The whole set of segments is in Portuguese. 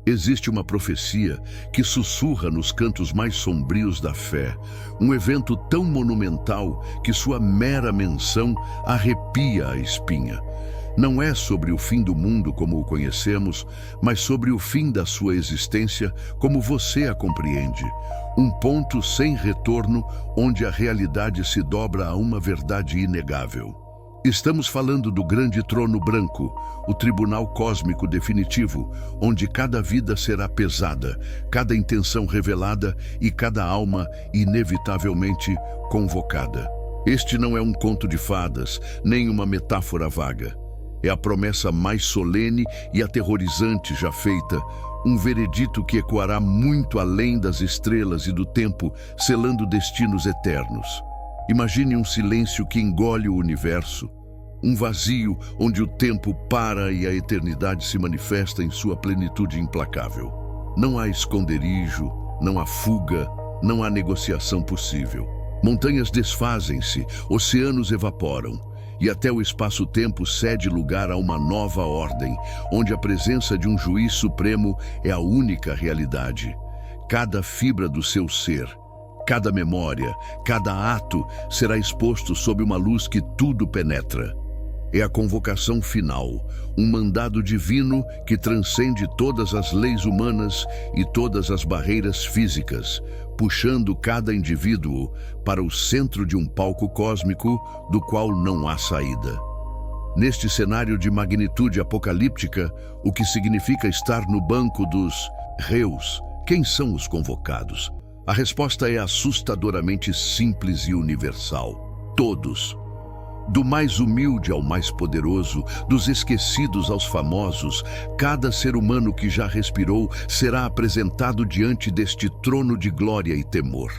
Existe uma profecia que sussurra nos cantos mais sombrios da fé, um evento tão monumental que sua mera menção arrepia a espinha. Não é sobre o fim do mundo como o conhecemos, mas sobre o fim da sua existência como você a compreende. Um ponto sem retorno onde a realidade se dobra a uma verdade inegável. Estamos falando do grande trono branco, o tribunal cósmico definitivo, onde cada vida será pesada, cada intenção revelada e cada alma inevitavelmente convocada. Este não é um conto de fadas, nem uma metáfora vaga. É a promessa mais solene e aterrorizante já feita, um veredito que ecoará muito além das estrelas e do tempo, selando destinos eternos. Imagine um silêncio que engole o universo, um vazio onde o tempo para e a eternidade se manifesta em sua plenitude implacável. Não há esconderijo, não há fuga, não há negociação possível. Montanhas desfazem-se, oceanos evaporam, e até o espaço-tempo cede lugar a uma nova ordem, onde a presença de um juiz supremo é a única realidade. Cada fibra do seu ser, cada memória, cada ato será exposto sob uma luz que tudo penetra. É a convocação final, um mandado divino que transcende todas as leis humanas e todas as barreiras físicas, puxando cada indivíduo para o centro de um palco cósmico do qual não há saída. Neste cenário de magnitude apocalíptica, o que significa estar no banco dos réus? Quem são os convocados? A resposta é assustadoramente simples e universal. Todos. Do mais humilde ao mais poderoso, dos esquecidos aos famosos, cada ser humano que já respirou será apresentado diante deste trono de glória e temor.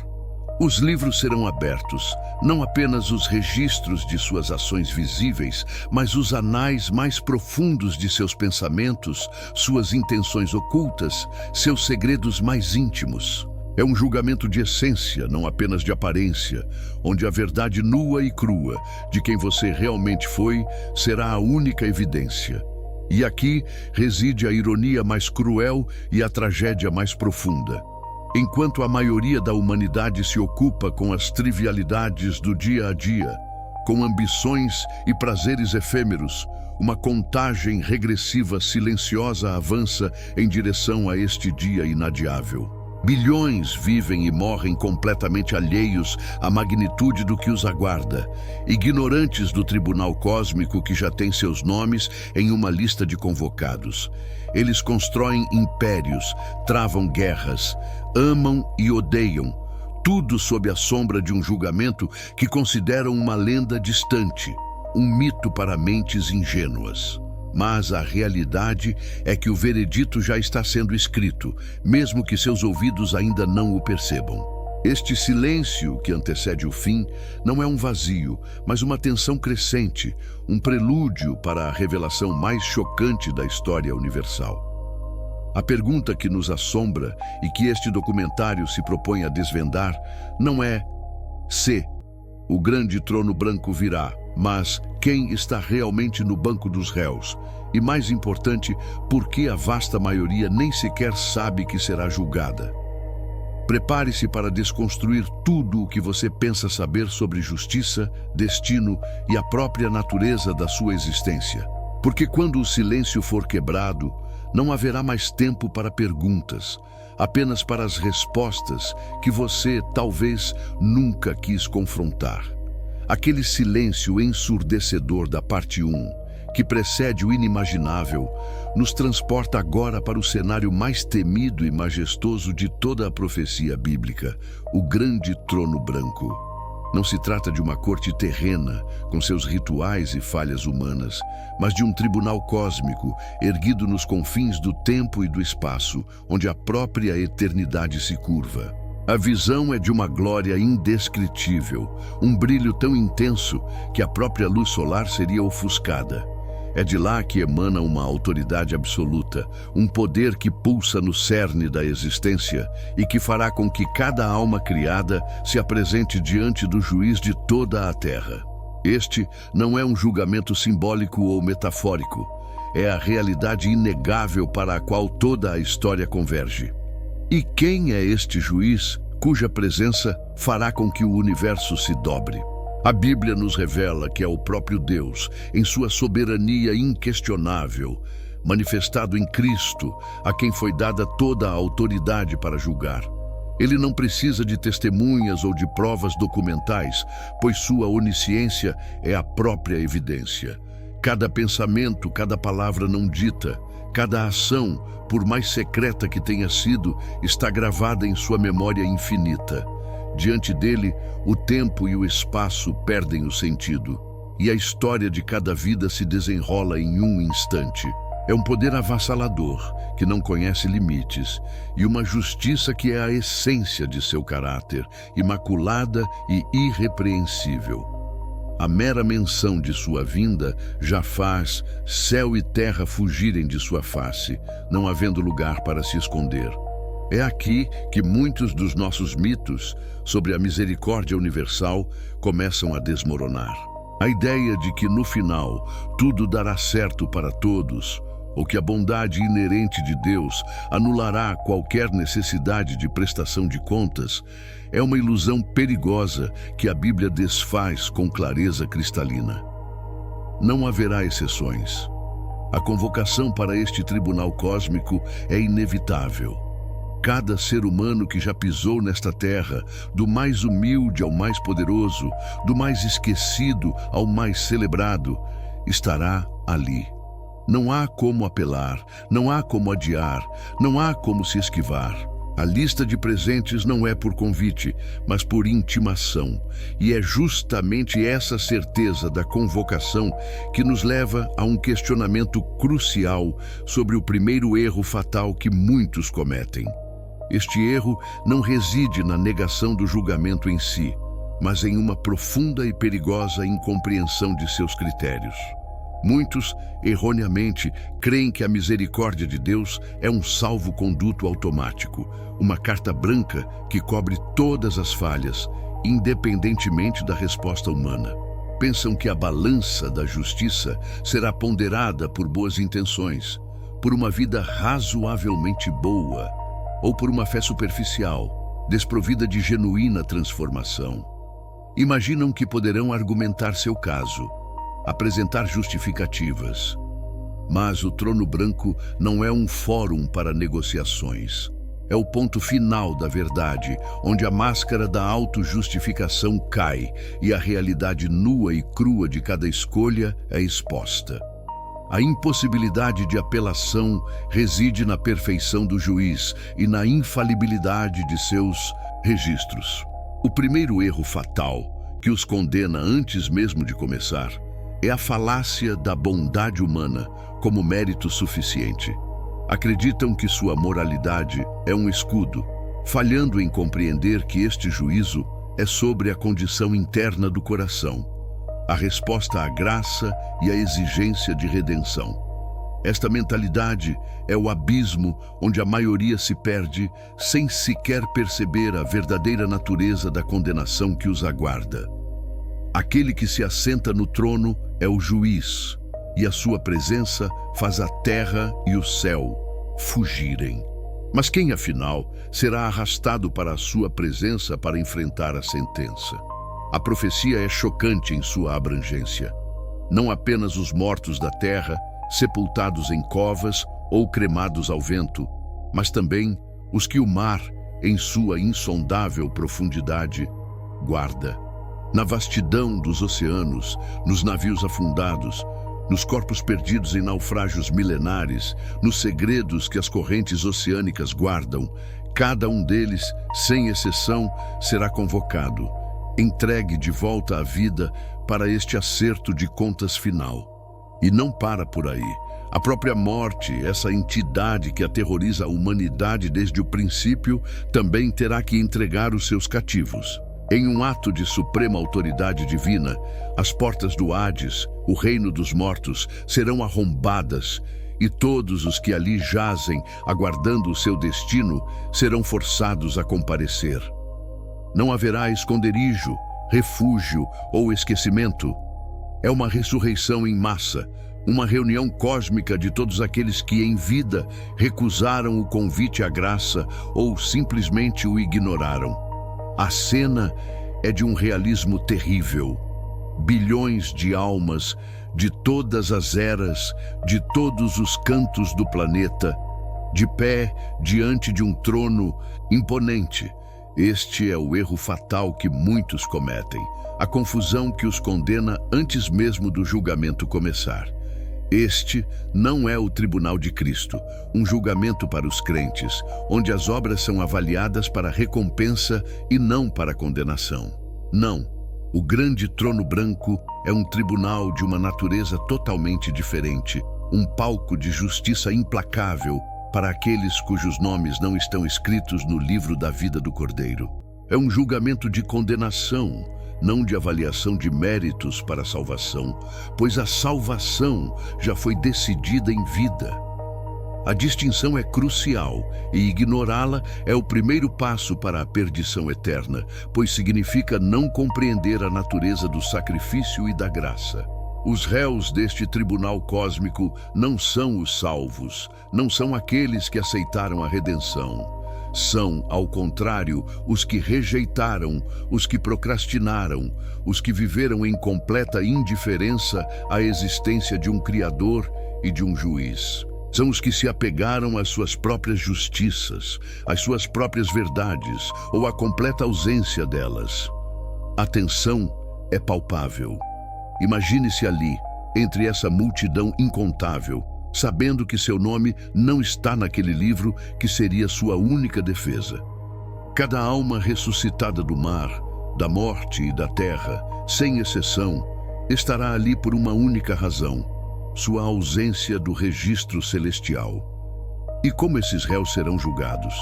Os livros serão abertos, não apenas os registros de suas ações visíveis, mas os anais mais profundos de seus pensamentos, suas intenções ocultas, seus segredos mais íntimos. É um julgamento de essência, não apenas de aparência, onde a verdade nua e crua de quem você realmente foi será a única evidência. E aqui reside a ironia mais cruel e a tragédia mais profunda. Enquanto a maioria da humanidade se ocupa com as trivialidades do dia a dia, com ambições e prazeres efêmeros, uma contagem regressiva silenciosa avança em direção a este dia inadiável. Bilhões vivem e morrem completamente alheios à magnitude do que os aguarda, ignorantes do tribunal cósmico que já tem seus nomes em uma lista de convocados. Eles constroem impérios, travam guerras, amam e odeiam, tudo sob a sombra de um julgamento que consideram uma lenda distante, um mito para mentes ingênuas. Mas a realidade é que o veredito já está sendo escrito, mesmo que seus ouvidos ainda não o percebam. Este silêncio que antecede o fim não é um vazio, mas uma tensão crescente, um prelúdio para a revelação mais chocante da história universal. A pergunta que nos assombra e que este documentário se propõe a desvendar não é se o grande trono branco virá, mas quem está realmente no banco dos réus? E mais importante, por que a vasta maioria nem sequer sabe que será julgada? Prepare-se para desconstruir tudo o que você pensa saber sobre justiça, destino e a própria natureza da sua existência. Porque quando o silêncio for quebrado, não haverá mais tempo para perguntas, apenas para as respostas que você talvez nunca quis confrontar. Aquele silêncio ensurdecedor da parte 1, que precede o inimaginável, nos transporta agora para o cenário mais temido e majestoso de toda a profecia bíblica, o grande trono branco. Não se trata de uma corte terrena, com seus rituais e falhas humanas, mas de um tribunal cósmico, erguido nos confins do tempo e do espaço, onde a própria eternidade se curva. A visão é de uma glória indescritível, um brilho tão intenso que a própria luz solar seria ofuscada. É de lá que emana uma autoridade absoluta, um poder que pulsa no cerne da existência e que fará com que cada alma criada se apresente diante do juiz de toda a terra. Este não é um julgamento simbólico ou metafórico. é a realidade inegável para a qual toda a história converge. E quem é este juiz cuja presença fará com que o universo se dobre? A Bíblia nos revela que é o próprio Deus, em sua soberania inquestionável, manifestado em Cristo, a quem foi dada toda a autoridade para julgar. Ele não precisa de testemunhas ou de provas documentais, pois sua onisciência é a própria evidência. Cada pensamento, cada palavra não dita, cada ação, por mais secreta que tenha sido, está gravada em sua memória infinita. Diante dele, o tempo e o espaço perdem o sentido, e a história de cada vida se desenrola em um instante. É um poder avassalador, que não conhece limites, e uma justiça que é a essência de seu caráter, imaculada e irrepreensível. A mera menção de sua vinda já faz céu e terra fugirem de sua face, não havendo lugar para se esconder. É aqui que muitos dos nossos mitos sobre a misericórdia universal começam a desmoronar. A ideia de que no final tudo dará certo para todos, ou que a bondade inerente de Deus anulará qualquer necessidade de prestação de contas, é uma ilusão perigosa que a Bíblia desfaz com clareza cristalina. Não haverá exceções. A convocação para este tribunal cósmico é inevitável. Cada ser humano que já pisou nesta terra, do mais humilde ao mais poderoso, do mais esquecido ao mais celebrado, estará ali. Não há como apelar, não há como adiar, não há como se esquivar. A lista de presentes não é por convite, mas por intimação. E é justamente essa certeza da convocação que nos leva a um questionamento crucial sobre o primeiro erro fatal que muitos cometem. Este erro não reside na negação do julgamento em si, mas em uma profunda e perigosa incompreensão de seus critérios. Muitos, erroneamente, creem que a misericórdia de Deus é um salvo-conduto automático, uma carta branca que cobre todas as falhas, independentemente da resposta humana. Pensam que a balança da justiça será ponderada por boas intenções, por uma vida razoavelmente boa, ou por uma fé superficial, desprovida de genuína transformação. Imaginam que poderão argumentar seu caso, apresentar justificativas. Mas o trono branco não é um fórum para negociações. É o ponto final da verdade, onde a máscara da autojustificação cai e a realidade nua e crua de cada escolha é exposta. A impossibilidade de apelação reside na perfeição do juiz e na infalibilidade de seus registros. O primeiro erro fatal, que os condena antes mesmo de começar, é a falácia da bondade humana como mérito suficiente. Acreditam que sua moralidade é um escudo, falhando em compreender que este juízo é sobre a condição interna do coração, a resposta à graça e à exigência de redenção. Esta mentalidade é o abismo onde a maioria se perde sem sequer perceber a verdadeira natureza da condenação que os aguarda. Aquele que se assenta no trono é o juiz, e a sua presença faz a terra e o céu fugirem. Mas quem, afinal, será arrastado para a sua presença para enfrentar a sentença? A profecia é chocante em sua abrangência. Não apenas os mortos da terra, sepultados em covas ou cremados ao vento, mas também os que o mar, em sua insondável profundidade, guarda. Na vastidão dos oceanos, nos navios afundados, nos corpos perdidos em naufrágios milenares, nos segredos que as correntes oceânicas guardam, cada um deles, sem exceção, será convocado, entregue de volta à vida para este acerto de contas final. E não para por aí. A própria morte, essa entidade que aterroriza a humanidade desde o princípio, também terá que entregar os seus cativos. Em um ato de suprema autoridade divina, as portas do Hades, o reino dos mortos, serão arrombadas e todos os que ali jazem, aguardando o seu destino, serão forçados a comparecer. Não haverá esconderijo, refúgio ou esquecimento. É uma ressurreição em massa, Uma reunião cósmica de todos aqueles que em vida recusaram o convite à graça ou simplesmente o ignoraram. A cena é de um realismo terrível. Bilhões de almas de todas as eras, de todos os cantos do planeta, de pé diante de um trono imponente. Este é o erro fatal que muitos cometem, a confusão que os condena antes mesmo do julgamento começar. Este não é o tribunal de Cristo, um julgamento para os crentes, onde as obras são avaliadas para recompensa e não para condenação. Não, o grande trono branco é um tribunal de uma natureza totalmente diferente, um palco de justiça implacável para aqueles cujos nomes não estão escritos no livro da vida do Cordeiro. É um julgamento de condenação, não de avaliação de méritos para a salvação, pois a salvação já foi decidida em vida. A distinção é crucial e ignorá-la é o primeiro passo para a perdição eterna, pois significa não compreender a natureza do sacrifício e da graça. Os réus deste tribunal cósmico não são os salvos, não são aqueles que aceitaram a redenção. São, ao contrário, os que rejeitaram, os que procrastinaram, os que viveram em completa indiferença à existência de um Criador e de um juiz. São os que se apegaram às suas próprias justiças, às suas próprias verdades ou à completa ausência delas. A tensão é palpável. Imagine-se ali, entre essa multidão incontável, sabendo que seu nome não está naquele livro que seria sua única defesa. Cada alma ressuscitada do mar, da morte e da terra, sem exceção, estará ali por uma única razão: sua ausência do registro celestial. E como esses réus serão julgados?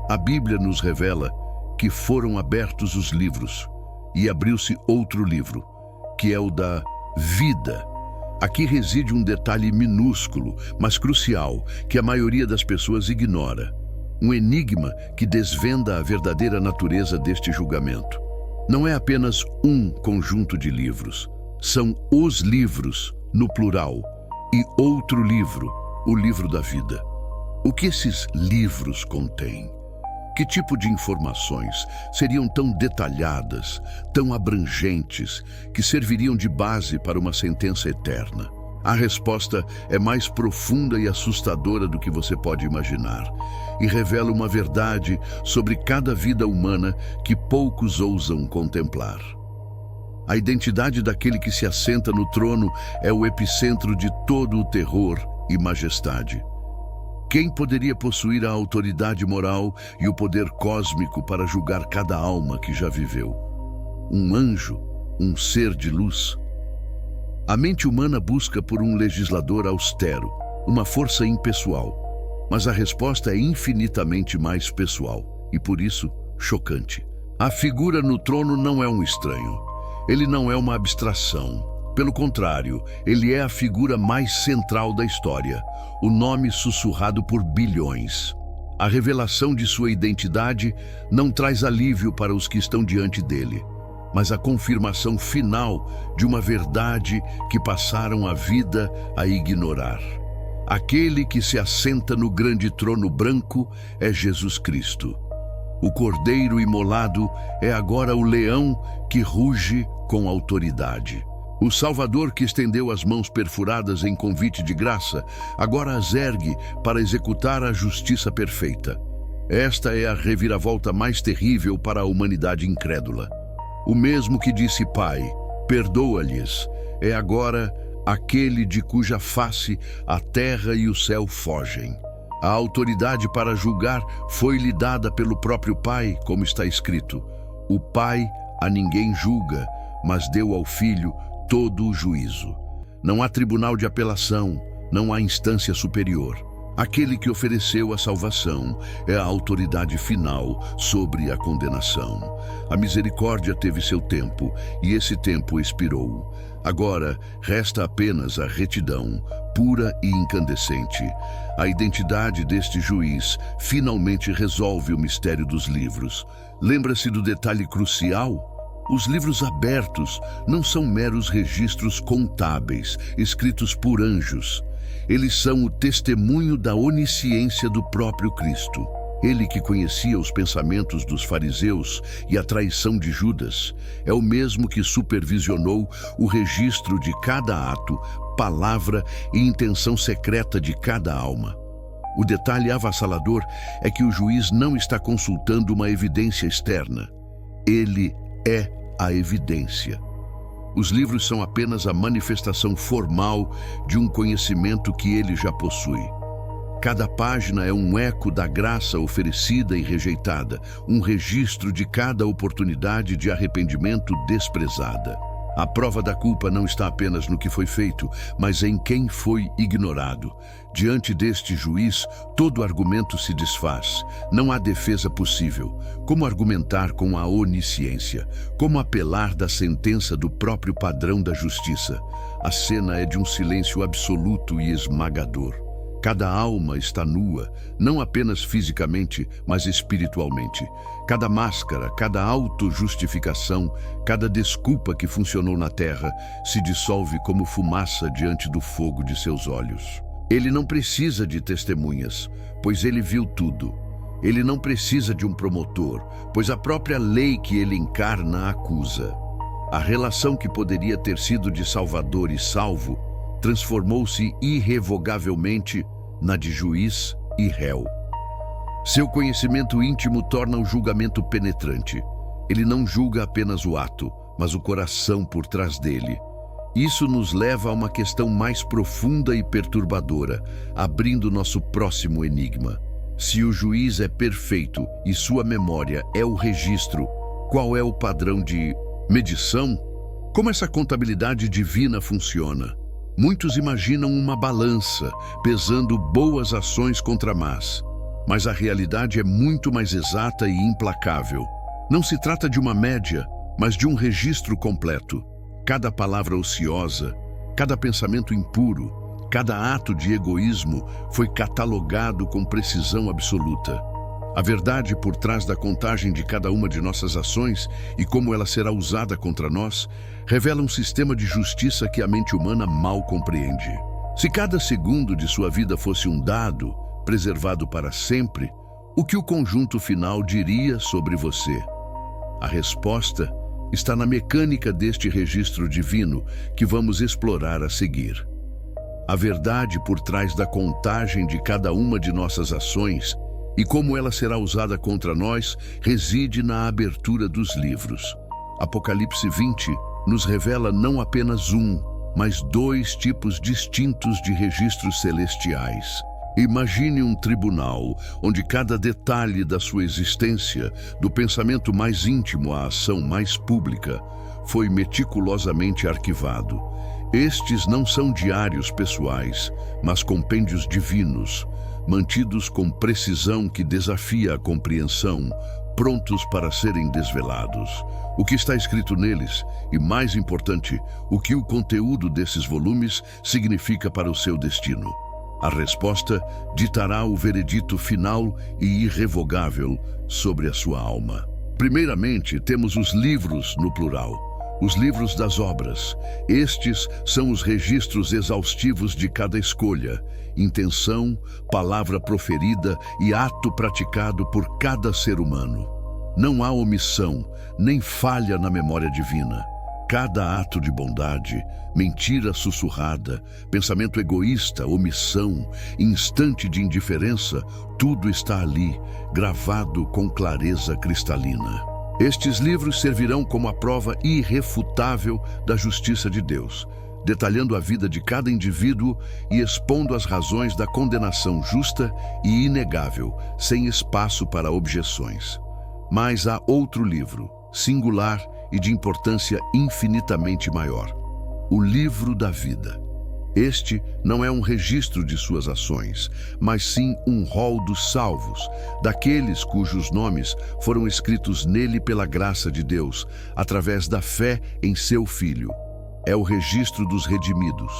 A Bíblia nos revela que foram abertos os livros e abriu-se outro livro, que é o da vida. Aqui reside um detalhe minúsculo, mas crucial, que a maioria das pessoas ignora. Um enigma que desvenda a verdadeira natureza deste julgamento. Não é apenas um conjunto de livros. São os livros, no plural, e outro livro, o livro da vida. O que esses livros contêm? Que tipo de informações seriam tão detalhadas, tão abrangentes, que serviriam de base para uma sentença eterna? A resposta é mais profunda e assustadora do que você pode imaginar, e revela uma verdade sobre cada vida humana que poucos ousam contemplar. A identidade daquele que se assenta no trono é o epicentro de todo o terror e majestade. Quem poderia possuir a autoridade moral e o poder cósmico para julgar cada alma que já viveu? Um anjo, um ser de luz? A mente humana busca por um legislador austero, uma força impessoal, mas a resposta é infinitamente mais pessoal e, por isso, chocante. A figura no trono não é um estranho. Ele não é uma abstração. Pelo contrário, ele é a figura mais central da história, o nome sussurrado por bilhões. A revelação de sua identidade não traz alívio para os que estão diante dele, mas a confirmação final de uma verdade que passaram a vida a ignorar. Aquele que se assenta no grande trono branco é Jesus Cristo. O Cordeiro imolado é agora o leão que ruge com autoridade. O Salvador que estendeu as mãos perfuradas em convite de graça, agora as ergue para executar a justiça perfeita. Esta é a reviravolta mais terrível para a humanidade incrédula. O mesmo que disse Pai, perdoa-lhes, é agora aquele de cuja face a terra e o céu fogem. A autoridade para julgar foi-lhe dada pelo próprio Pai, como está escrito: o Pai a ninguém julga, mas deu ao Filho todo o juízo. Não há tribunal de apelação, não há instância superior. Aquele que ofereceu a salvação é a autoridade final sobre a condenação. A misericórdia teve seu tempo, e esse tempo expirou. Agora resta apenas a retidão, pura e incandescente. A identidade deste juiz finalmente resolve o mistério dos livros. Lembra-se do detalhe crucial? Os livros abertos não são meros registros contábeis, escritos por anjos. Eles são o testemunho da onisciência do próprio Cristo. Ele que conhecia os pensamentos dos fariseus e a traição de Judas, é o mesmo que supervisionou o registro de cada ato, palavra e intenção secreta de cada alma. O detalhe avassalador é que o juiz não está consultando uma evidência externa. Ele é a evidência. Os livros são apenas a manifestação formal de um conhecimento que ele já possui. Cada página é um eco da graça oferecida e rejeitada, um registro de cada oportunidade de arrependimento desprezada. A prova da culpa não está apenas no que foi feito, mas em quem foi ignorado. Diante deste juiz, todo argumento se desfaz. Não há defesa possível. Como argumentar com a onisciência? Como apelar da sentença do próprio padrão da justiça? A cena é de um silêncio absoluto e esmagador. Cada alma está nua, não apenas fisicamente, mas espiritualmente. Cada máscara, cada autojustificação, cada desculpa que funcionou na terra se dissolve como fumaça diante do fogo de seus olhos. Ele não precisa de testemunhas, pois ele viu tudo. Ele não precisa de um promotor, pois a própria lei que ele encarna acusa. A relação que poderia ter sido de salvador e salvo transformou-se irrevogavelmente na de juiz e réu. Seu conhecimento íntimo torna o julgamento penetrante. Ele não julga apenas o ato, mas o coração por trás dele. Isso nos leva a uma questão mais profunda e perturbadora, abrindo nosso próximo enigma. Se o juiz é perfeito e sua memória é o registro, qual é o padrão de medição? Como essa contabilidade divina funciona? Muitos imaginam uma balança, pesando boas ações contra más. Mas a realidade é muito mais exata e implacável. Não se trata de uma média, mas de um registro completo. Cada palavra ociosa, cada pensamento impuro, cada ato de egoísmo foi catalogado com precisão absoluta. A verdade por trás da contagem de cada uma de nossas ações e como ela será usada contra nós, revela um sistema de justiça que a mente humana mal compreende. Se cada segundo de sua vida fosse um dado, preservado para sempre, o que o conjunto final diria sobre você? A resposta está na mecânica deste registro divino que vamos explorar a seguir. A verdade por trás da contagem de cada uma de nossas ações e como ela será usada contra nós reside na abertura dos livros. Apocalipse 20 nos revela não apenas um, mas dois tipos distintos de registros celestiais. Imagine um tribunal onde cada detalhe da sua existência, do pensamento mais íntimo à ação mais pública, foi meticulosamente arquivado. Estes não são diários pessoais, mas compêndios divinos, mantidos com precisão que desafia a compreensão, prontos para serem desvelados. O que está escrito neles, e mais importante, o que o conteúdo desses volumes significa para o seu destino. A resposta ditará o veredito final e irrevogável sobre a sua alma. Primeiramente, temos os livros no plural. Os livros das obras. Estes são os registros exaustivos de cada escolha, intenção, palavra proferida e ato praticado por cada ser humano. Não há omissão, nem falha na memória divina. Cada ato de bondade, mentira sussurrada, pensamento egoísta, omissão, instante de indiferença, tudo está ali, gravado com clareza cristalina. Estes livros servirão como a prova irrefutável da justiça de Deus, detalhando a vida de cada indivíduo e expondo as razões da condenação justa e inegável, sem espaço para objeções. Mas há outro livro, singular e de importância infinitamente maior: o livro da vida. Este não é um registro de suas ações, mas sim um rol dos salvos, daqueles cujos nomes foram escritos nele pela graça de Deus, através da fé em seu Filho. É o registro dos redimidos.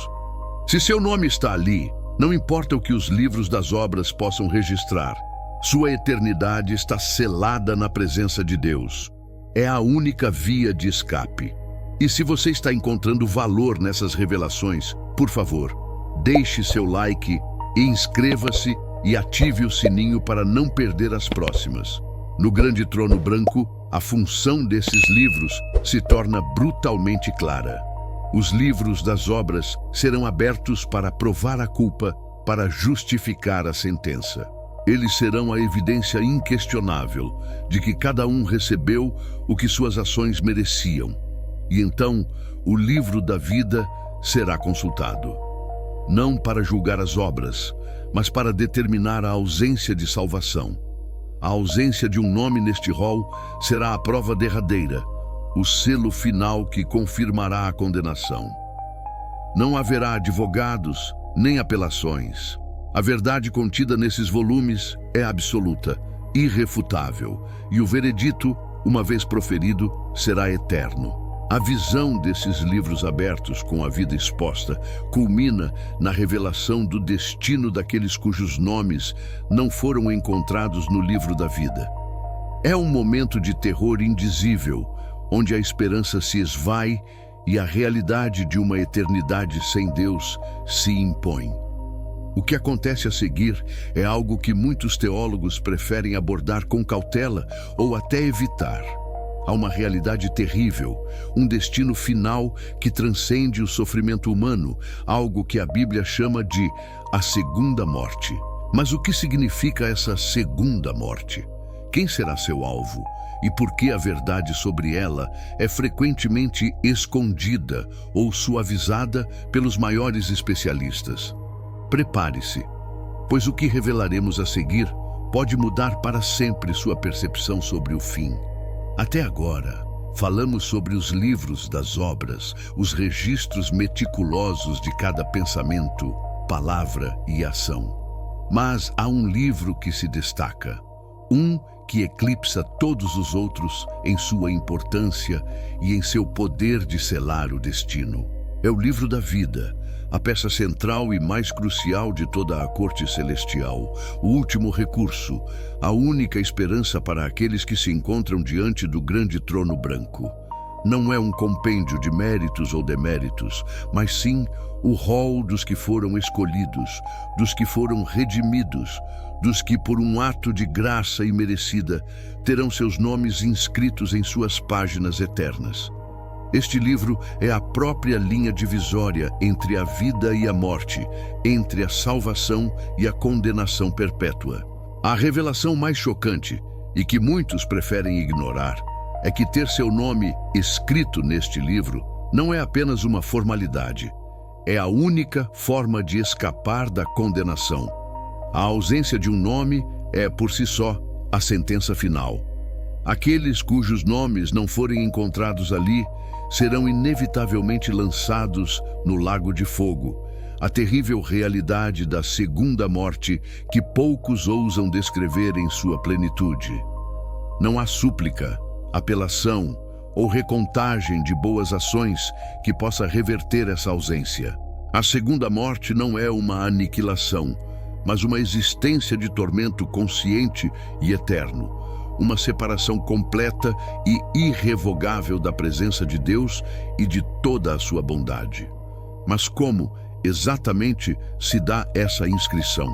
Se seu nome está ali, não importa o que os livros das obras possam registrar, sua eternidade está selada na presença de Deus. é a única via de escape. E se você está encontrando valor nessas revelações, por favor, deixe seu like e inscreva-se e ative o sininho para não perder as próximas. No Grande Trono Branco, a função desses livros se torna brutalmente clara. Os livros das obras serão abertos para provar a culpa, para justificar a sentença. Eles serão a evidência inquestionável de que cada um recebeu o que suas ações mereciam. E então, o livro da vida será consultado. Não para julgar as obras, mas para determinar a ausência de salvação. A ausência de um nome neste rol será a prova derradeira, o selo final que confirmará a condenação. Não haverá advogados nem apelações. A verdade contida nesses volumes é absoluta, irrefutável, e o veredito, uma vez proferido, será eterno. A visão desses livros abertos com a vida exposta culmina na revelação do destino daqueles cujos nomes não foram encontrados no livro da vida. É um momento de terror indizível, onde a esperança se esvai e a realidade de uma eternidade sem Deus se impõe. O que acontece a seguir é algo que muitos teólogos preferem abordar com cautela ou até evitar. Há uma realidade terrível, um destino final que transcende o sofrimento humano, algo que a Bíblia chama de a segunda morte. Mas o que significa essa segunda morte? Quem será seu alvo? E por que a verdade sobre ela é frequentemente escondida ou suavizada pelos maiores especialistas? Prepare-se, pois o que revelaremos a seguir pode mudar para sempre sua percepção sobre o fim. Até agora, falamos sobre os livros das obras, os registros meticulosos de cada pensamento, palavra e ação. Mas há um livro que se destaca, um que eclipsa todos os outros em sua importância e em seu poder de selar o destino. É o livro da vida, a peça central e mais crucial de toda a corte celestial, o último recurso, a única esperança para aqueles que se encontram diante do grande trono branco. Não é um compêndio de méritos ou deméritos, mas sim o rol dos que foram escolhidos, dos que foram redimidos, dos que, por um ato de graça imerecida, terão seus nomes inscritos em suas páginas eternas. Este livro é a própria linha divisória entre a vida e a morte, entre a salvação e a condenação perpétua. A revelação mais chocante, e que muitos preferem ignorar, é que ter seu nome escrito neste livro não é apenas uma formalidade. É a única forma de escapar da condenação. A ausência de um nome é, por si só, a sentença final. Aqueles cujos nomes não forem encontrados ali serão inevitavelmente lançados no lago de fogo, a terrível realidade da segunda morte que poucos ousam descrever em sua plenitude. Não há súplica, apelação ou recontagem de boas ações que possa reverter essa ausência. A segunda morte não é uma aniquilação, mas uma existência de tormento consciente e eterno. Uma separação completa e irrevogável da presença de Deus e de toda a sua bondade. Mas como, exatamente, se dá essa inscrição?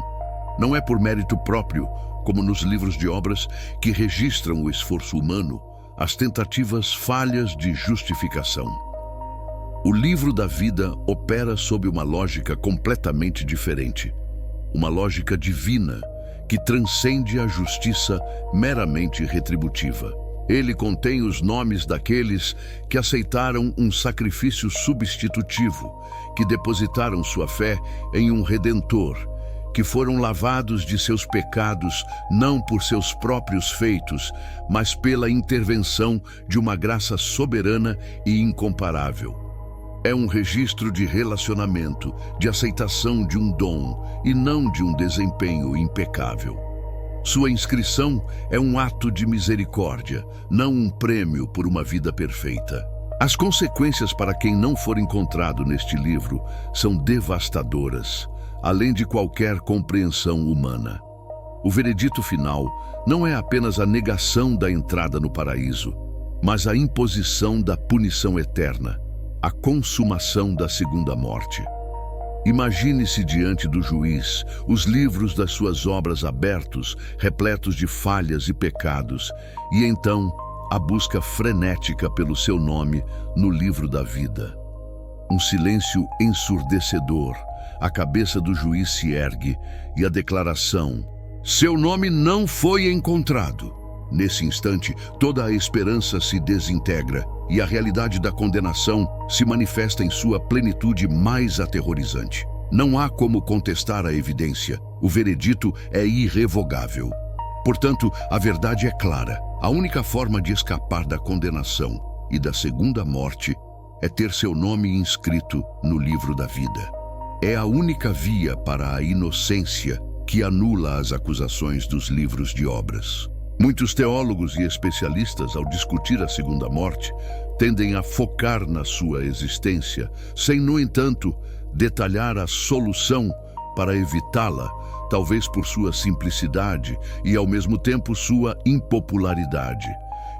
Não é por mérito próprio, como nos livros de obras que registram o esforço humano, as tentativas falhas de justificação. O livro da vida opera sob uma lógica completamente diferente. Uma lógica divina, que transcende a justiça meramente retributiva. Ele contém os nomes daqueles que aceitaram um sacrifício substitutivo, que depositaram sua fé em um Redentor, que foram lavados de seus pecados não por seus próprios feitos, mas pela intervenção de uma graça soberana e incomparável. É um registro de relacionamento, de aceitação de um dom e não de um desempenho impecável. Sua inscrição é um ato de misericórdia, não um prêmio por uma vida perfeita. As consequências para quem não for encontrado neste livro são devastadoras, além de qualquer compreensão humana. O veredito final não é apenas a negação da entrada no paraíso, mas a imposição da punição eterna, a consumação da segunda morte. Imagine-se diante do juiz, os livros das suas obras abertos, repletos de falhas e pecados, e então a busca frenética pelo seu nome no livro da vida. Um silêncio ensurdecedor, a cabeça do juiz se ergue e a declaração: seu nome não foi encontrado. Nesse instante, toda a esperança se desintegra e a realidade da condenação se manifesta em sua plenitude mais aterrorizante. Não há como contestar a evidência. O veredito é irrevogável. Portanto, a verdade é clara. A única forma de escapar da condenação e da segunda morte é ter seu nome inscrito no livro da vida. É a única via para a inocência que anula as acusações dos livros de obras. Muitos teólogos e especialistas, ao discutir a segunda morte, tendem a focar na sua existência, sem, no entanto, detalhar a solução para evitá-la, talvez por sua simplicidade e, ao mesmo tempo, sua impopularidade.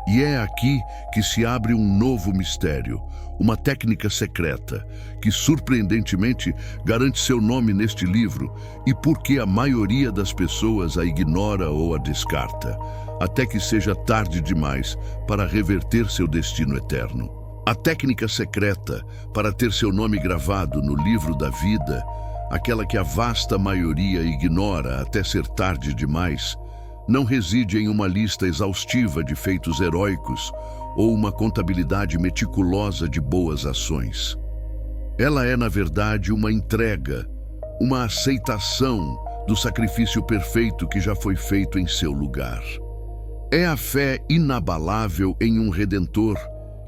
E é aqui que se abre um novo mistério, uma técnica secreta, que surpreendentemente garante seu nome neste livro e porque a maioria das pessoas a ignora ou a descarta, até que seja tarde demais para reverter seu destino eterno. A técnica secreta para ter seu nome gravado no livro da vida, aquela que a vasta maioria ignora até ser tarde demais, não reside em uma lista exaustiva de feitos heróicos ou uma contabilidade meticulosa de boas ações. Ela é, na verdade, uma entrega, uma aceitação do sacrifício perfeito que já foi feito em seu lugar. É a fé inabalável em um Redentor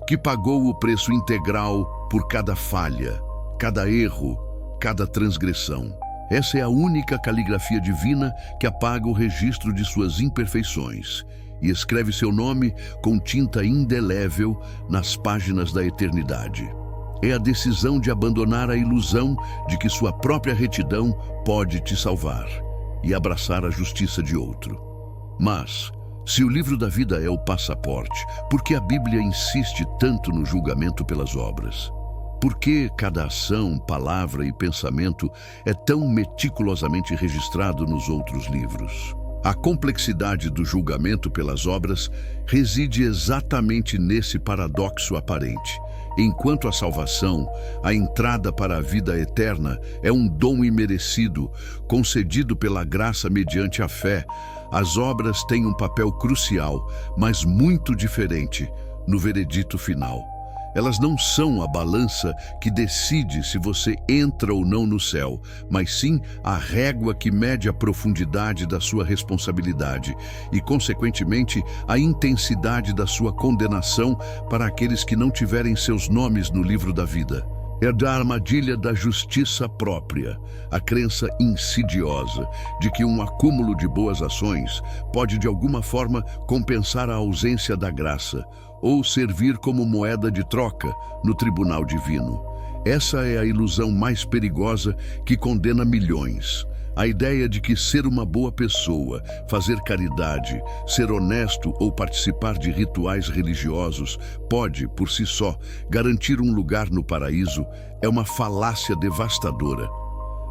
que pagou o preço integral por cada falha, cada erro, cada transgressão. Essa é a única caligrafia divina que apaga o registro de suas imperfeições e escreve seu nome com tinta indelével nas páginas da eternidade. É a decisão de abandonar a ilusão de que sua própria retidão pode te salvar e abraçar a justiça de outro. Mas, se o livro da vida é o passaporte, por que a Bíblia insiste tanto no julgamento pelas obras? Por que cada ação, palavra e pensamento é tão meticulosamente registrado nos outros livros? A complexidade do julgamento pelas obras reside exatamente nesse paradoxo aparente. Enquanto a salvação, a entrada para a vida eterna, é um dom imerecido, concedido pela graça mediante a fé, as obras têm um papel crucial, mas muito diferente, no veredito final. Elas não são a balança que decide se você entra ou não no céu, mas sim a régua que mede a profundidade da sua responsabilidade e, consequentemente, a intensidade da sua condenação para aqueles que não tiverem seus nomes no livro da vida. É da armadilha da justiça própria, a crença insidiosa de que um acúmulo de boas ações pode de alguma forma compensar a ausência da graça ou servir como moeda de troca no tribunal divino. Essa é a ilusão mais perigosa que condena milhões. A ideia de que ser uma boa pessoa, fazer caridade, ser honesto ou participar de rituais religiosos pode, por si só, garantir um lugar no paraíso é uma falácia devastadora.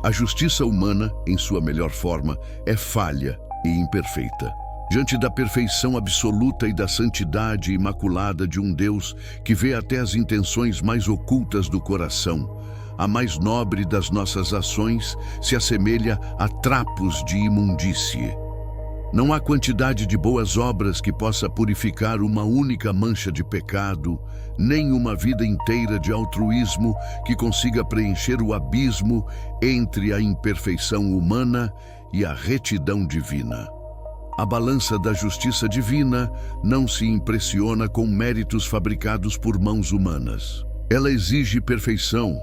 A justiça humana, em sua melhor forma, é falha e imperfeita. Diante da perfeição absoluta e da santidade imaculada de um Deus que vê até as intenções mais ocultas do coração, a mais nobre das nossas ações se assemelha a trapos de imundície. Não há quantidade de boas obras que possa purificar uma única mancha de pecado, nem uma vida inteira de altruísmo que consiga preencher o abismo entre a imperfeição humana e a retidão divina. A balança da justiça divina não se impressiona com méritos fabricados por mãos humanas. Ela exige perfeição,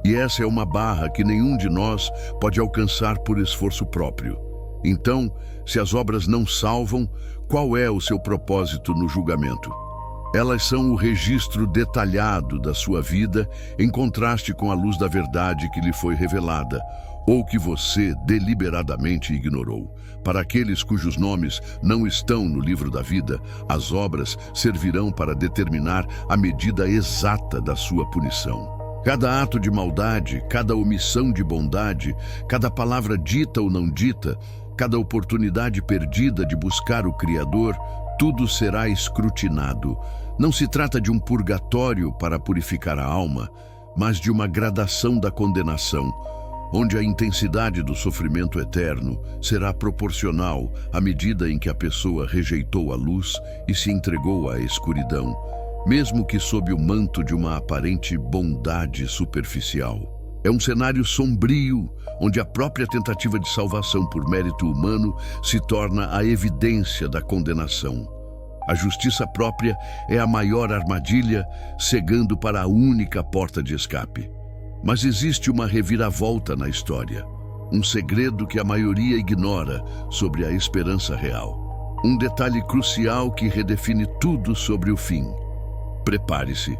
e essa é uma barra que nenhum de nós pode alcançar por esforço próprio. Então, se as obras não salvam, qual é o seu propósito no julgamento? Elas são o registro detalhado da sua vida em contraste com a luz da verdade que lhe foi revelada, ou que você deliberadamente ignorou. Para aqueles cujos nomes não estão no livro da vida, as obras servirão para determinar a medida exata da sua punição. Cada ato de maldade, cada omissão de bondade, cada palavra dita ou não dita, cada oportunidade perdida de buscar o Criador, tudo será escrutinado. Não se trata de um purgatório para purificar a alma, mas de uma gradação da condenação, onde a intensidade do sofrimento eterno será proporcional à medida em que a pessoa rejeitou a luz e se entregou à escuridão, mesmo que sob o manto de uma aparente bondade superficial. É um cenário sombrio, onde a própria tentativa de salvação por mérito humano se torna a evidência da condenação. A justiça própria é a maior armadilha, cegando para a única porta de escape. Mas existe uma reviravolta na história, um segredo que a maioria ignora sobre a esperança real. Um detalhe crucial que redefine tudo sobre o fim. Prepare-se,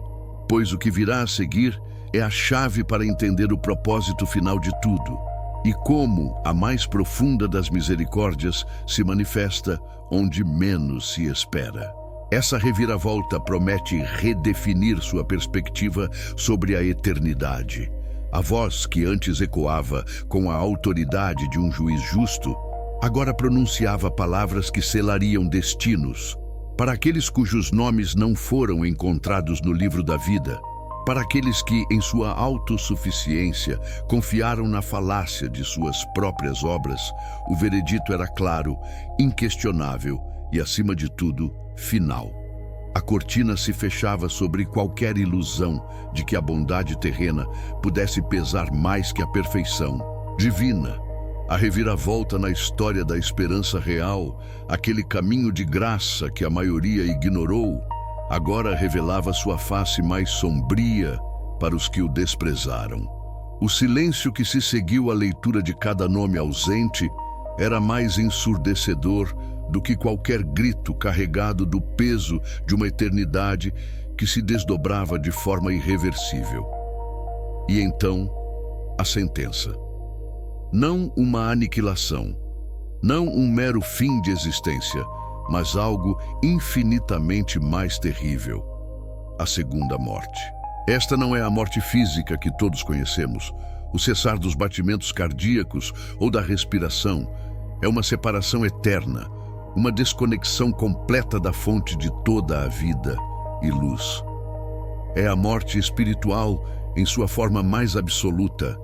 pois o que virá a seguir é a chave para entender o propósito final de tudo e como a mais profunda das misericórdias se manifesta onde menos se espera. Essa reviravolta promete redefinir sua perspectiva sobre a eternidade. A voz que antes ecoava com a autoridade de um juiz justo, agora pronunciava palavras que selariam destinos. Para aqueles cujos nomes não foram encontrados no livro da vida, para aqueles que, em sua autossuficiência, confiaram na falácia de suas próprias obras, o veredito era claro, inquestionável e, acima de tudo, final. A cortina se fechava sobre qualquer ilusão de que a bondade terrena pudesse pesar mais que a perfeição divina. A reviravolta na história da esperança real, aquele caminho de graça que a maioria ignorou, agora revelava sua face mais sombria para os que o desprezaram. O silêncio que se seguiu à leitura de cada nome ausente era mais ensurdecedor do que qualquer grito carregado do peso de uma eternidade que se desdobrava de forma irreversível. E então, a sentença. Não uma aniquilação, não um mero fim de existência, mas algo infinitamente mais terrível: a segunda morte. Esta não é a morte física que todos conhecemos, o cessar dos batimentos cardíacos ou da respiração. É uma separação eterna, uma desconexão completa da fonte de toda a vida e luz. É a morte espiritual em sua forma mais absoluta,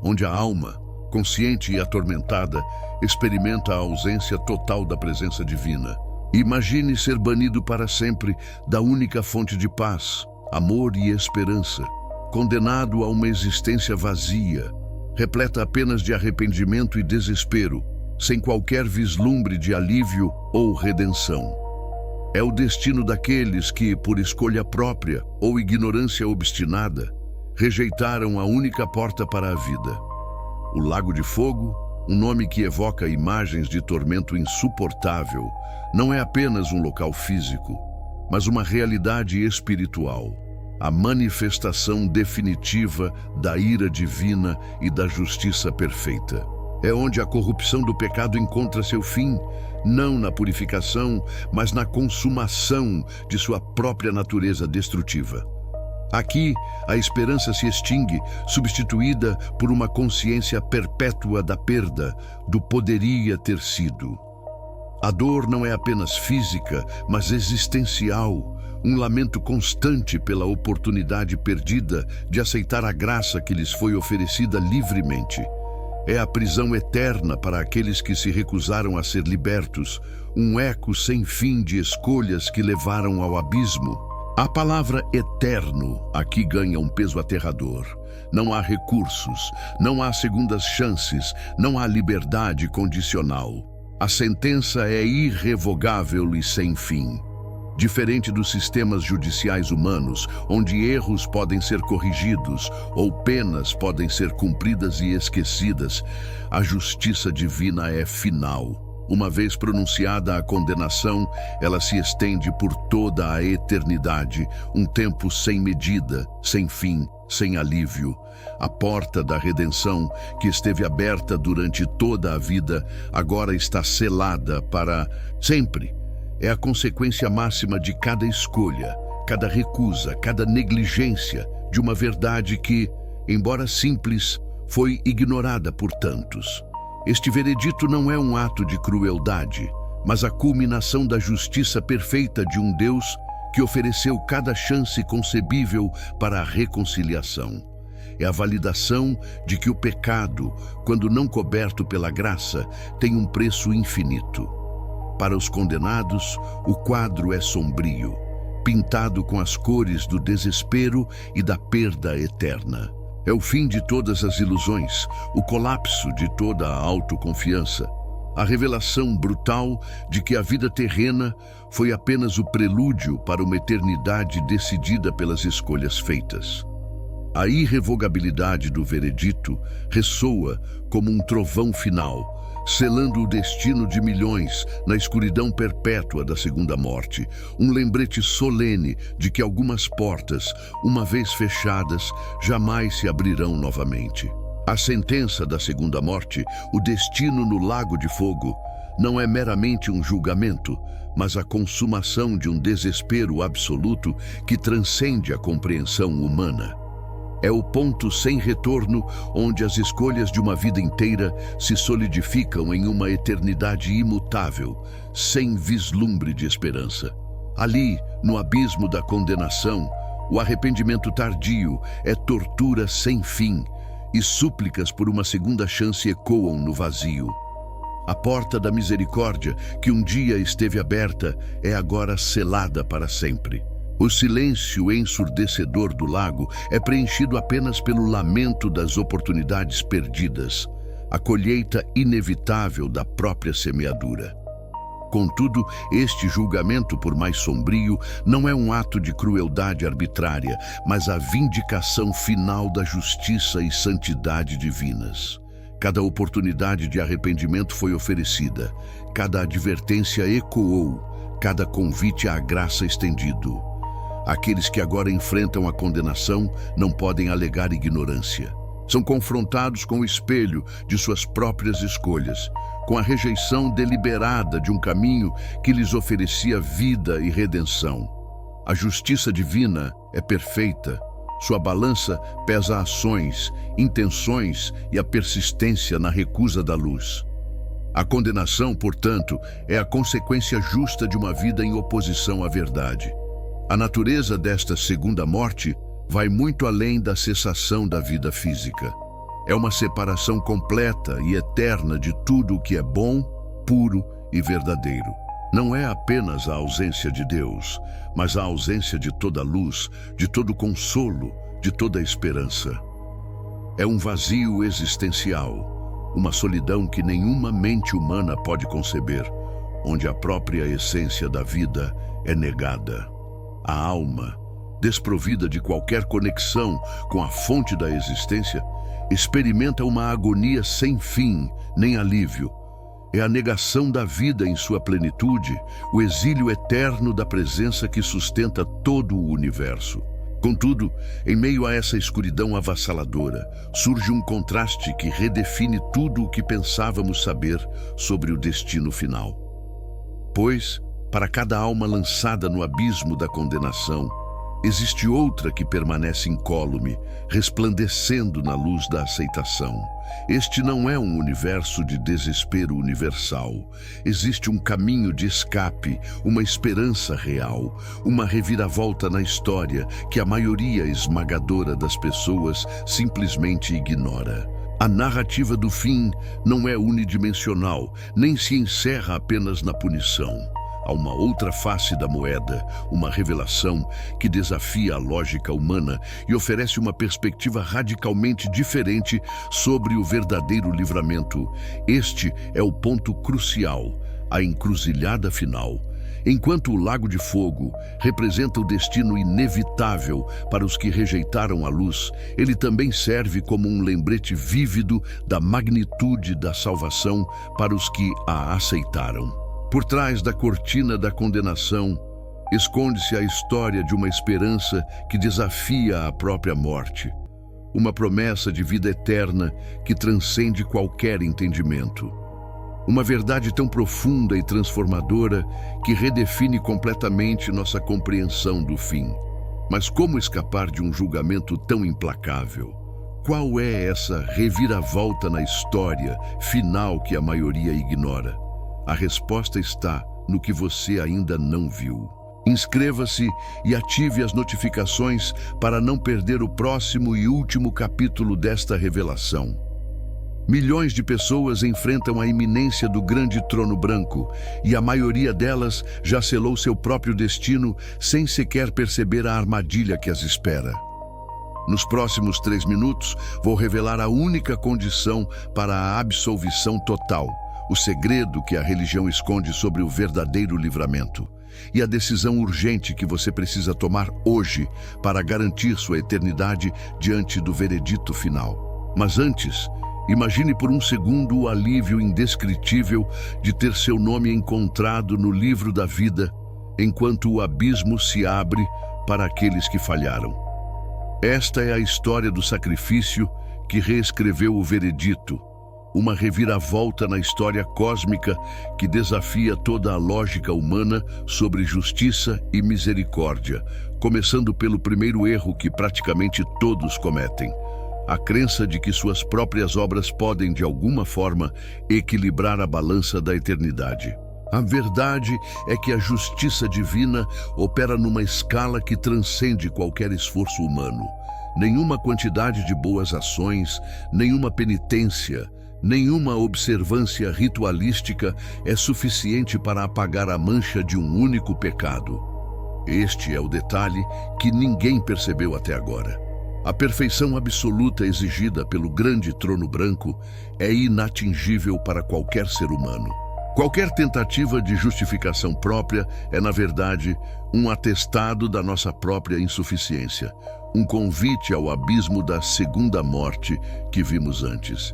onde a alma, consciente e atormentada, experimenta a ausência total da presença divina. Imagine ser banido para sempre da única fonte de paz, amor e esperança, condenado a uma existência vazia, repleta apenas de arrependimento e desespero, sem qualquer vislumbre de alívio ou redenção. É o destino daqueles que, por escolha própria ou ignorância obstinada, rejeitaram a única porta para a vida. O Lago de Fogo, um nome que evoca imagens de tormento insuportável, não é apenas um local físico, mas uma realidade espiritual, a manifestação definitiva da ira divina e da justiça perfeita. É onde a corrupção do pecado encontra seu fim, não na purificação, mas na consumação de sua própria natureza destrutiva. Aqui, a esperança se extingue, substituída por uma consciência perpétua da perda, do poderia ter sido. A dor não é apenas física, mas existencial, um lamento constante pela oportunidade perdida de aceitar a graça que lhes foi oferecida livremente. É a prisão eterna para aqueles que se recusaram a ser libertos, um eco sem fim de escolhas que levaram ao abismo. A palavra eterno aqui ganha um peso aterrador. Não há recursos, não há segundas chances, não há liberdade condicional. A sentença é irrevogável e sem fim. Diferente dos sistemas judiciais humanos, onde erros podem ser corrigidos ou penas podem ser cumpridas e esquecidas, a justiça divina é final. Uma vez pronunciada a condenação, ela se estende por toda a eternidade, um tempo sem medida, sem fim, sem alívio. A porta da redenção, que esteve aberta durante toda a vida, agora está selada para sempre. É a consequência máxima de cada escolha, cada recusa, cada negligência de uma verdade que, embora simples, foi ignorada por tantos. Este veredito não é um ato de crueldade, mas a culminação da justiça perfeita de um Deus que ofereceu cada chance concebível para a reconciliação. É a validação de que o pecado, quando não coberto pela graça, tem um preço infinito. Para os condenados, o quadro é sombrio, pintado com as cores do desespero e da perda eterna. É o fim de todas as ilusões, o colapso de toda a autoconfiança, a revelação brutal de que a vida terrena foi apenas o prelúdio para uma eternidade decidida pelas escolhas feitas. A irrevogabilidade do veredito ressoa como um trovão final, selando o destino de milhões na escuridão perpétua da segunda morte, um lembrete solene de que algumas portas, uma vez fechadas, jamais se abrirão novamente. A sentença da segunda morte, o destino no lago de fogo, não é meramente um julgamento, mas a consumação de um desespero absoluto que transcende a compreensão humana. É o ponto sem retorno onde as escolhas de uma vida inteira se solidificam em uma eternidade imutável, sem vislumbre de esperança. Ali, no abismo da condenação, o arrependimento tardio é tortura sem fim, e súplicas por uma segunda chance ecoam no vazio. A porta da misericórdia, que um dia esteve aberta, é agora selada para sempre. O silêncio ensurdecedor do lago é preenchido apenas pelo lamento das oportunidades perdidas, a colheita inevitável da própria semeadura. Contudo, este julgamento, por mais sombrio, não é um ato de crueldade arbitrária, mas a vindicação final da justiça e santidade divinas. Cada oportunidade de arrependimento foi oferecida, cada advertência ecoou, cada convite à graça estendido. Aqueles que agora enfrentam a condenação não podem alegar ignorância. São confrontados com o espelho de suas próprias escolhas, com a rejeição deliberada de um caminho que lhes oferecia vida e redenção. A justiça divina é perfeita. Sua balança pesa ações, intenções e a persistência na recusa da luz. A condenação, portanto, é a consequência justa de uma vida em oposição à verdade. A natureza desta segunda morte vai muito além da cessação da vida física. É uma separação completa e eterna de tudo o que é bom, puro e verdadeiro. Não é apenas a ausência de Deus, mas a ausência de toda luz, de todo consolo, de toda esperança. É um vazio existencial, uma solidão que nenhuma mente humana pode conceber, onde a própria essência da vida é negada. A alma, desprovida de qualquer conexão com a fonte da existência, experimenta uma agonia sem fim nem alívio. É a negação da vida em sua plenitude, o exílio eterno da presença que sustenta todo o universo. Contudo, em meio a essa escuridão avassaladora, surge um contraste que redefine tudo o que pensávamos saber sobre o destino final. Pois, para cada alma lançada no abismo da condenação, existe outra que permanece incólume, resplandecendo na luz da aceitação. Este não é um universo de desespero universal. Existe um caminho de escape, uma esperança real, uma reviravolta na história que a maioria esmagadora das pessoas simplesmente ignora. A narrativa do fim não é unidimensional, nem se encerra apenas na punição. Há uma outra face da moeda, uma revelação que desafia a lógica humana e oferece uma perspectiva radicalmente diferente sobre o verdadeiro livramento. Este é o ponto crucial, a encruzilhada final. Enquanto o lago de fogo representa o destino inevitável para os que rejeitaram a luz, ele também serve como um lembrete vívido da magnitude da salvação para os que a aceitaram. Por trás da cortina da condenação Esconde-se a história de uma esperança que desafia a própria morte. Uma promessa de vida eterna que transcende qualquer entendimento. Uma verdade tão profunda e transformadora que redefine completamente nossa compreensão do fim. Mas como escapar de um julgamento tão implacável? Qual é essa reviravolta na história final que a maioria ignora? A resposta está no que você ainda não viu. Inscreva-se e ative as notificações para não perder o próximo e último capítulo desta revelação. Milhões de pessoas enfrentam a iminência do grande trono branco e a maioria delas já selou seu próprio destino sem sequer perceber a armadilha que as espera. Nos próximos 3 minutos, vou revelar a única condição para a absolvição total, o segredo que a religião esconde sobre o verdadeiro livramento e a decisão urgente que você precisa tomar hoje para garantir sua eternidade diante do veredito final. Mas antes, imagine por um segundo o alívio indescritível de ter seu nome encontrado no livro da vida, enquanto o abismo se abre para aqueles que falharam. Esta é a história do sacrifício que reescreveu o veredito, uma reviravolta na história cósmica que desafia toda a lógica humana sobre justiça e misericórdia, começando pelo primeiro erro que praticamente todos cometem: a crença de que suas próprias obras podem, de alguma forma, equilibrar a balança da eternidade. A verdade é que a justiça divina opera numa escala que transcende qualquer esforço humano. Nenhuma quantidade de boas ações, nenhuma penitência, nenhuma observância ritualística é suficiente para apagar a mancha de um único pecado. Este é o detalhe que ninguém percebeu até agora. A perfeição absoluta exigida pelo grande trono branco é inatingível para qualquer ser humano. Qualquer tentativa de justificação própria é, na verdade, um atestado da nossa própria insuficiência, um convite ao abismo da segunda morte que vimos antes.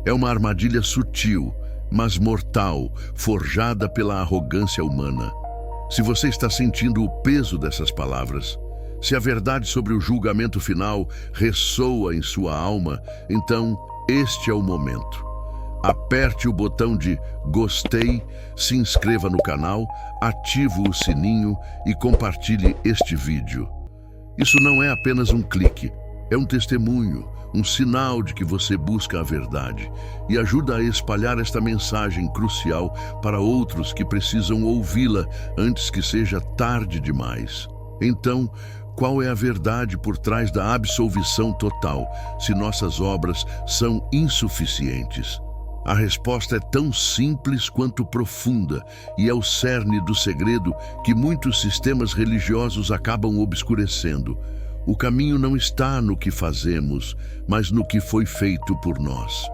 É uma armadilha sutil, mas mortal, forjada pela arrogância humana. Se você está sentindo o peso dessas palavras, se a verdade sobre o julgamento final ressoa em sua alma, então este é o momento. Aperte o botão de gostei, se inscreva no canal, ative o sininho e compartilhe este vídeo. Isso não é apenas um clique, é um testemunho, um sinal de que você busca a verdade e ajuda a espalhar esta mensagem crucial para outros que precisam ouvi-la antes que seja tarde demais. Então, qual é a verdade por trás da absolvição total, se nossas obras são insuficientes? A resposta é tão simples quanto profunda e é o cerne do segredo que muitos sistemas religiosos acabam obscurecendo. O caminho não está no que fazemos, mas no que foi feito por nós.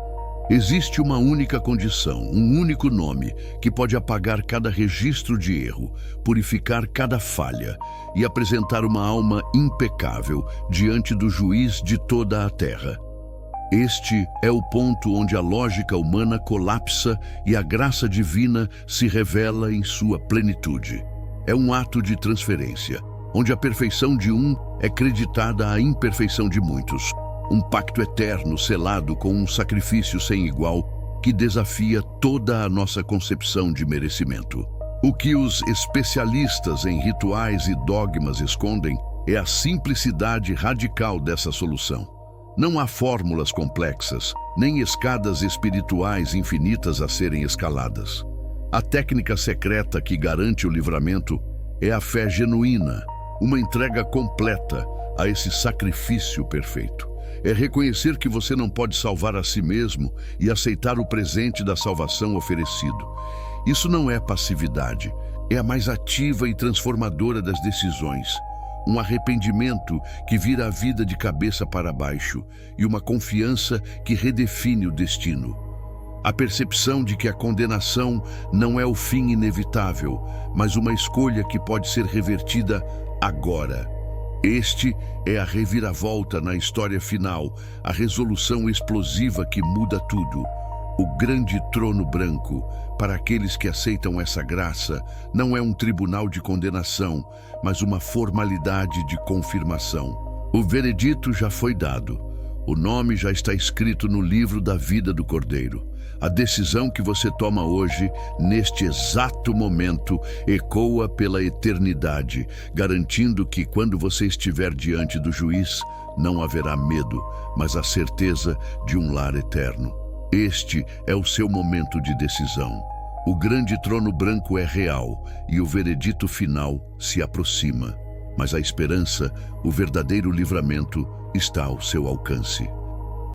Existe uma única condição, um único nome, que pode apagar cada registro de erro, purificar cada falha e apresentar uma alma impecável diante do juiz de toda a terra. Este é o ponto onde a lógica humana colapsa e a graça divina se revela em sua plenitude. É um ato de transferência, onde a perfeição de um é creditada à imperfeição de muitos. Um pacto eterno selado com um sacrifício sem igual que desafia toda a nossa concepção de merecimento. O que os especialistas em rituais e dogmas escondem é a simplicidade radical dessa solução. Não há fórmulas complexas, nem escadas espirituais infinitas a serem escaladas. A técnica secreta que garante o livramento é a fé genuína, uma entrega completa a esse sacrifício perfeito. É reconhecer que você não pode salvar a si mesmo e aceitar o presente da salvação oferecido. Isso não é passividade, é a mais ativa e transformadora das decisões. Um arrependimento que vira a vida de cabeça para baixo e uma confiança que redefine o destino. A percepção de que a condenação não é o fim inevitável, mas uma escolha que pode ser revertida agora. Este é a reviravolta na história final, a resolução explosiva que muda tudo. O grande trono branco, para aqueles que aceitam essa graça, não é um tribunal de condenação, mas uma formalidade de confirmação. O veredito já foi dado. O nome já está escrito no livro da vida do Cordeiro. A decisão que você toma hoje, neste exato momento, ecoa pela eternidade, garantindo que, quando você estiver diante do juiz, não haverá medo, mas a certeza de um lar eterno. Este é o seu momento de decisão. O grande trono branco é real e o veredito final se aproxima. Mas a esperança, o verdadeiro livramento, está ao seu alcance.